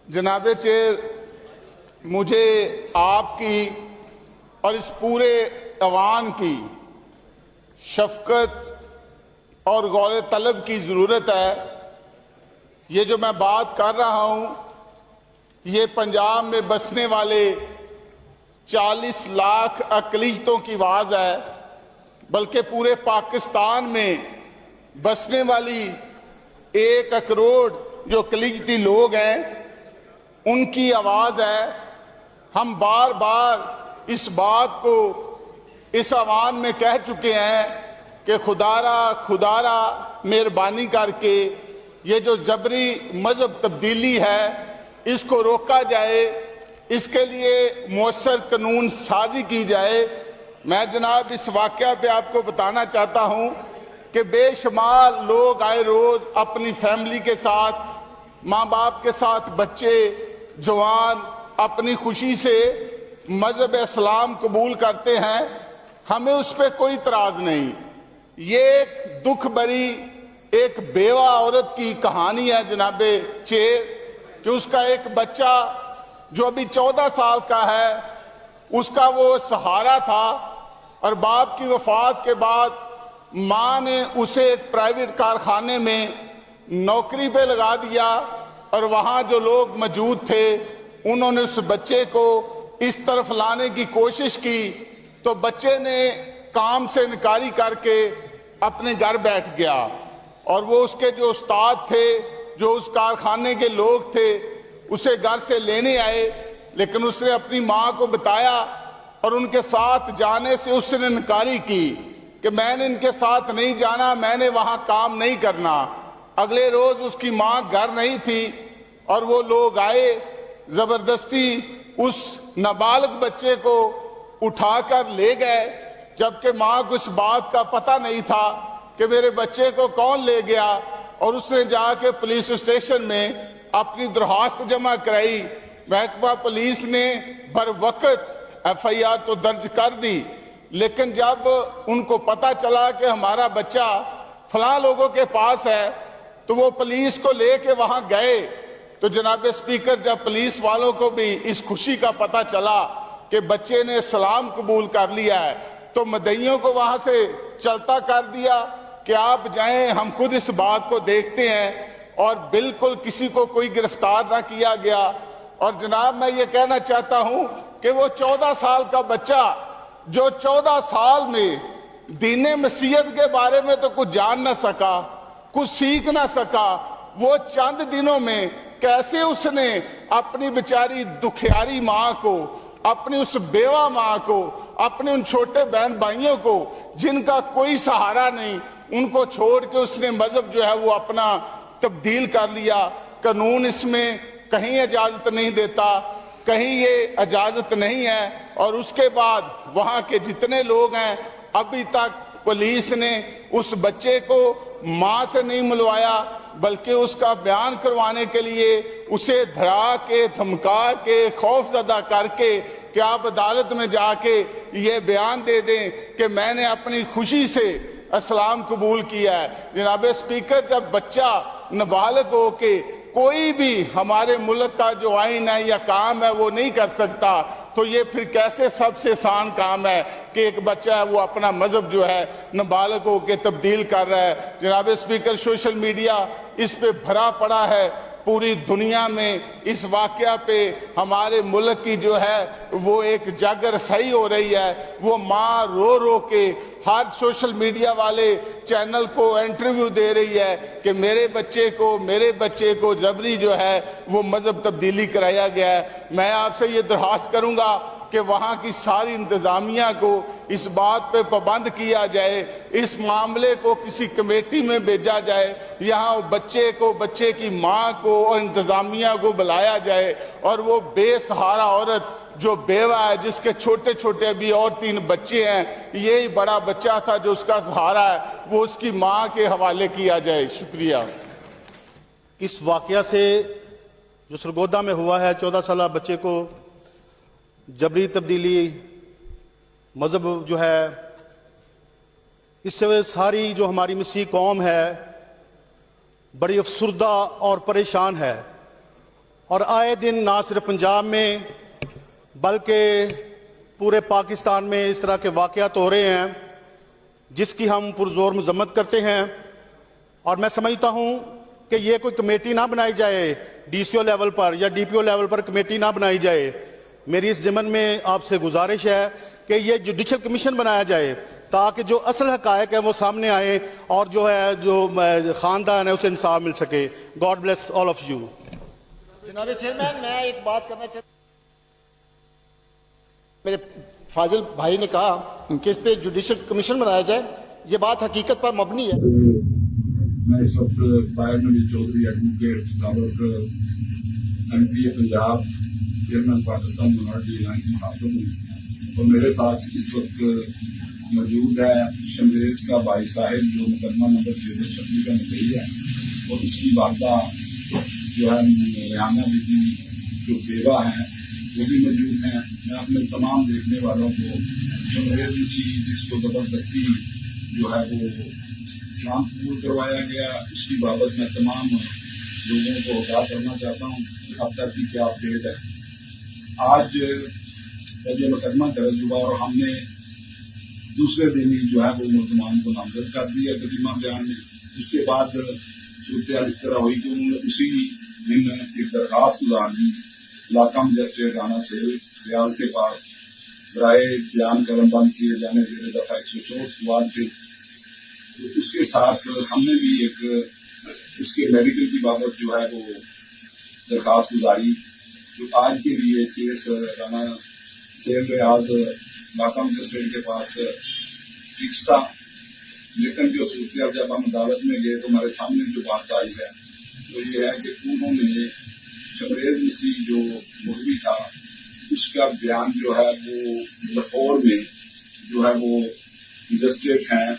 जनाब चेयर, मुझे आपकी और इस पूरे अवान की शफकत और गौर तलब की ज़रूरत है। ये जो मैं बात कर रहा हूँ, ये पंजाब में बसने वाले 40 लाख अक़लियतों की आवाज़ है, बल्कि पूरे पाकिस्तान में बसने वाली 1 करोड़ जो अक़लियती लोग हैं उनकी आवाज़ है। हम बार बार इस बात को इस आवाम में कह चुके हैं कि खुदारा मेहरबानी करके ये जो जबरी मज़हब तब्दीली है इसको रोका जाए, इसके लिए मुअस्सर कानून साजी की जाए। मैं जनाब इस वाक़या पे आपको बताना चाहता हूँ कि बेशुमार लोग आए रोज़ अपनी फैमिली के साथ, माँ बाप के साथ, बच्चे जवान अपनी खुशी से मज़हब इस्लाम कबूल करते हैं। हमें उस पर कोई इतराज़ नहीं। ये एक दुख भरी एक बेवा औरत की कहानी है जनाबे चेयर, कि उसका एक बच्चा जो अभी 14 साल का है, उसका वो सहारा था, और बाप की वफात के बाद माँ ने उसे एक प्राइवेट कारखाने में नौकरी पे लगा दिया, और वहाँ जो लोग मौजूद थे उन्होंने उस बच्चे को इस तरफ लाने की कोशिश की, तो बच्चे ने काम से इनकारी करके अपने घर बैठ गया। और वो उसके जो उस्ताद थे, जो उस कारखाने के लोग थे, उसे घर से लेने आए, लेकिन उसने अपनी माँ को बताया और उनके साथ जाने से उसने इनकारी की कि मैंने इनके साथ नहीं जाना, मैंने वहाँ काम नहीं करना। अगले रोज उसकी माँ घर नहीं थी और वो लोग आए, जबरदस्ती उस नाबालिग बच्चे को उठाकर ले गए, जबकि माँ को इस बात का पता नहीं था कि मेरे बच्चे को कौन ले गया। और उसने जाके पुलिस स्टेशन में अपनी दरख्वास्त जमा कराई। महकमा पुलिस ने बर वक्त FIR तो दर्ज कर दी, लेकिन जब उनको पता चला कि हमारा बच्चा फलां लोगों के पास है, तो वो पुलिस को लेके वहां गए। तो जनाब स्पीकर, जब पुलिस वालों को भी इस खुशी का पता चला कि बच्चे ने इस्लाम कबूल कर लिया है, तो मदइयों को वहां से चलता कर दिया कि आप जाएं, हम खुद इस बात को देखते हैं, और बिल्कुल किसी को कोई गिरफ्तार ना किया गया। और जनाब मैं ये कहना चाहता हूं कि वो 14 साल का बच्चा जो 14 साल में दीने मसीहत के बारे में तो कुछ जान ना सका, कुछ सीख ना सका, वो चंद दिनों में कैसे उसने अपनी बेचारी दुखियारी माँ को, अपनी उस बेवा माँ को, अपने उन छोटे बहन भाइयों को जिनका कोई सहारा नहीं, उनको छोड़ के उसने मजहब जो है वो अपना तब्दील कर लिया। कानून इसमें कहीं इजाजत नहीं देता, कहीं ये इजाजत नहीं है। और उसके बाद वहाँ के जितने लोग हैं, अभी तक पुलिस ने उस बच्चे को माँ से नहीं मिलवाया, बल्कि उसका बयान करवाने के लिए उसे धरा के, धमका के, खौफजदा करके कि आप अदालत में जाके ये बयान दे दें कि मैंने अपनी खुशी से इस्लाम कबूल किया है। जनाब स्पीकर, जब बच्चा नाबालिग हो के कोई भी हमारे मुल्क का जो आइन है या काम है वो नहीं कर सकता, तो ये फिर कैसे सबसे आसान काम है कि एक बच्चा है वो अपना मजहब जो है नाबालिग हो के तब्दील कर रहा है। जनाब स्पीकर, सोशल मीडिया इस पे भरा पड़ा है, पूरी दुनिया में इस वाक़या पे हमारे मुल्क की जो है वो एक जागर सही हो रही है। वो माँ रो रो के हर सोशल मीडिया वाले चैनल को इंटरव्यू दे रही है कि मेरे बच्चे को जबरी जो है वो मजहब तब्दीली कराया गया है। मैं आपसे ये दरख्वास्त करूंगा कि वहाँ की सारी इंतज़ामिया को इस बात पे पाबंद किया जाए, इस मामले को किसी कमेटी में भेजा जाए, यहाँ बच्चे की माँ को और इंतज़ामिया को बुलाया जाए, और वो बेसहारा औरत जो बेवा है, जिसके छोटे छोटे अभी और 3 बच्चे हैं, यही बड़ा बच्चा था जो उसका सहारा है, वो उसकी माँ के हवाले किया जाए। शुक्रिया। इस वाक़या से जो सरगोदा में हुआ है, 14 साल बच्चे को जबरी तब्दीली मज़हब जो है, इससे सारी जो हमारी मसीह कौम है बड़ी अफसुर्दा और परेशान है। اور آئے دن نہ صرف پنجاب میں بلکہ پورے پاکستان میں اس طرح کے واقعات ہو رہے ہیں جس کی ہم پرزور مذمت کرتے ہیں. اور میں سمجھتا ہوں کہ یہ کوئی کمیٹی نہ بنائی جائے ڈی سی او لیول پر یا ڈی پی او لیول پر کمیٹی نہ بنائی جائے. میری اس ضمن میں آپ سے گزارش ہے کہ یہ جوڈیشل کمیشن بنایا جائے تاکہ جو اصل حقائق ہیں وہ سامنے آئیں اور جو ہے جو خاندان ہے اسے انصاف مل سکے. God bless all of you. جناب چیئرمین، میں ایک بات کرنا چاہتا ہوں. میرے فاضل بھائی نے کہا کہ اس پہ جوڈیشل کمیشن بنایا جائے. یہ بات حقیقت پر مبنی ہے. میں اس وقت طاہر نوید چودھری ایڈوکیٹ سابق M P Punjab chairman Pakistan minority alliance مخاطب ہوں، اور میرے ساتھ اس وقت موجود ہے شمریز کا بھائی صاحب جو مقدمہ نمبر 636 کا مدعی ہے، اور اس کی والدہ جو ہے ریحانہ بی بی جو بیوہ ہیں وہ بھی موجود ہیں. میں اپنے تمام دیکھنے والوں کو شمریز مسیح جس کو زبردستی جو ہے وہ اسلام قبول کروایا گیا اس کی بابت میں تمام لوگوں کو آگاہ کرنا چاہتا ہوں کہ اب تک کی کیا اپڈیٹ ہے. آج جب یہ مقدمہ درج ہوا اور ہم نے دوسرے دن ہی جو ہے وہ ملزمان کو نامزد کر دیا قدیمہ بیان میں، اس کے بعد صورتحال اس طرح ہوئی کہ انہوں نے اسی دن ایک درخواست گزار دی علاقہ مجسٹریٹ رانا سیل ریاض کے پاس برائے بیان قلم بند کیے جانے زیر دفعہ 164 سوال سے. تو اس کے ساتھ ہم نے بھی ایک اس کے میڈیکل کی بابت جو ہے وہ درخواست گزاری جو آج کے لیے کیس رانا سیل ریاض علاقہ مجسٹریٹ کے پاس فکس تھا. لیکن جو صورتحال جب ہم عدالت میں گئے تو ہمارے سامنے جو بات آئی ہے وہ یہ ہے کہ انہوں نے شمریز مسیح جو مولوی تھا اس کا بیان جو ہے وہ لاہور میں جو ہے وہ مجسٹریٹ ہیں